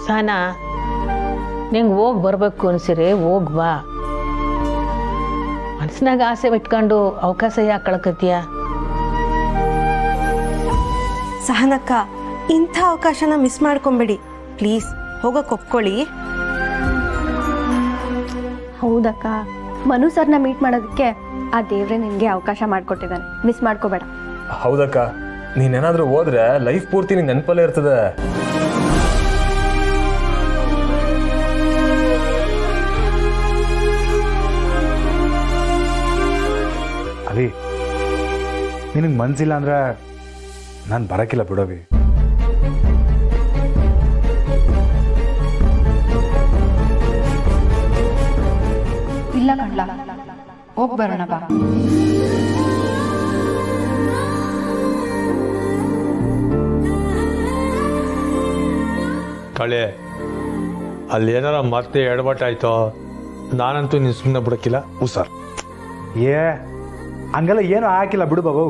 ಸಹನಾ, ನಿಂಗೆ ಹೋಗಿ ಬರಬೇಕು ಅನ್ಸಿರಿ ಹೋಗಿ ಬಾ. ಮನಸ್ಸಿನಾಗ ಆಸೆ ಇಟ್ಕೊಂಡು ಅವಕಾಶ ಯಾಕೆ ಕಳ್ಕತ್ತೀಯ? ಸಹನಕ್ಕ, ಇಂಥ ಅವಕಾಶನ ಮಿಸ್ ಮಾಡ್ಕೊಂಬೇಡಿ ಪ್ಲೀಸ್. ಹೋಗಕ್ಕೆ ಒಪ್ಕೊಳ್ಳಿ. ಹೌದಕ್ಕ, ಮನು ಸರ್ನ ಮೀಟ್ ಮಾಡೋದಕ್ಕೆ ಆ ದೇವ್ರೆ ನಿನಗೆ ಅವಕಾಶ ಮಾಡಿಕೊಟ್ಟಿದ್ದಾನೆ, ಮಿಸ್ ಮಾಡ್ಕೋಬೇಡ. ಹೌದಕ್ಕ, ನೀನೇನಾದ್ರೂ ಹೋದ್ರೆ ಲೈಫ್ ಪೂರ್ತಿ ನಿಂಗೆ ನೆನಪಲ್ಲೇ ಇರ್ತದೆ. ಅವಿ, ನಿನಗೆ ಮನ್ಸಿಲ್ಲ ಅಂದ್ರೆ ನಾನು ಬರೋಕ್ಕಿಲ್ಲ ಬಿಡೋವಿ. ಇಲ್ಲ ಕಣ್ಲ, ಹೋಗಿ ಬರೋಣ ಬಾ. ಕಳೆ ಅಲ್ಲಿ ಏನಾರ ಮತ್ತೆ ಎಡವಟ್ಟಾಯ್ತೋ ನಾನಂತೂ ನೀನು ಸುಮ್ಮನೆ ಬಿಡಕ್ಕಿಲ್ಲ. ಸರ್, ಹಂಗೆಲ್ಲ ಏನು ಹಾಕಿಲ್ಲ ಬಿಡು ಬಾಬು.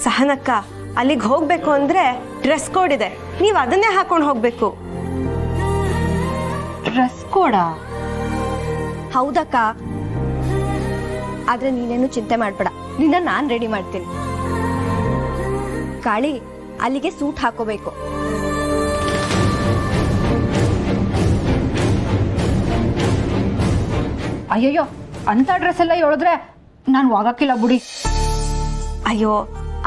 ಸಹನಕ್ಕ, ಅಲ್ಲಿಗೆ ಹೋಗ್ಬೇಕು ಅಂದ್ರೆ ಡ್ರೆಸ್ ಕೋಡ್ ಇದೆ, ನೀವು ಅದನ್ನೇ ಹಾಕೊಂಡು ಹೋಗ್ಬೇಕು. ಡ್ರೆಸ್ ಕೋಡಾ? ಹೌದಕ್ಕ, ಆದ್ರೆ ನೀನೇನು ಚಿಂತೆ ಮಾಡ್ಬೇಡ, ನಿನ್ನ ನಾನು ರೆಡಿ ಮಾಡ್ತೀನಿ. ಕಾಳಿ, ಅಲ್ಲಿಗೆ ಸೂಟ್ ಹಾಕೋಬೇಕು. ಅಯ್ಯಯ್ಯೋ, ಅಂತ ಡ್ರೆಸ್ ಎಲ್ಲ ಹೇಳಿದ್ರೆ ನಾನು ಹೋಗಕ್ಕಿಲ್ಲ ಬಿಡಿ. ಅಯ್ಯೋ,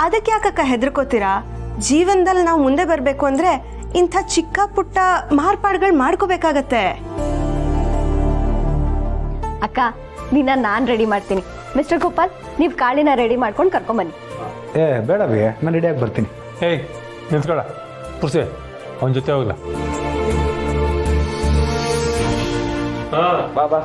ಅದಕ್ಕೆ ಯಾಕಕ್ಕ ಹೆದರ್ಕೋತೀರಾ? ಜೀವನದಲ್ಲಿ ನಾವು ಮುಂದೆ ಬರಬೇಕು ಅಂದ್ರೆ ಇಂಥ ಚಿಕ್ಕ ಪುಟ್ಟ ಮಾರ್ಪಾಡುಗಳು ಮಾಡ್ಕೋಬೇಕಾಗತ್ತೆ. ಅಕ್ಕ, ನಿನ್ನ ನಾನು ರೆಡಿ ಮಾಡ್ತೀನಿ. ಮಿಸ್ಟರ್ ಗೋಪಾಲ್, ನೀವು ಕಾಳಿನ ರೆಡಿ ಮಾಡ್ಕೊಂಡು ಕರ್ಕೊಂಬನ್ನಿ. ಬೇಡವೇ, ನಾನು ರೆಡಿಯಾಗಿ ಬರ್ತೀನಿ. ಏಯ್ ನಿಂತ್ಕೊಳ, ಪುರ್ಸೆ ಅವನ ಜೊತೆ ಹೋಗ್ಲ. ಬಾ ಬಾ.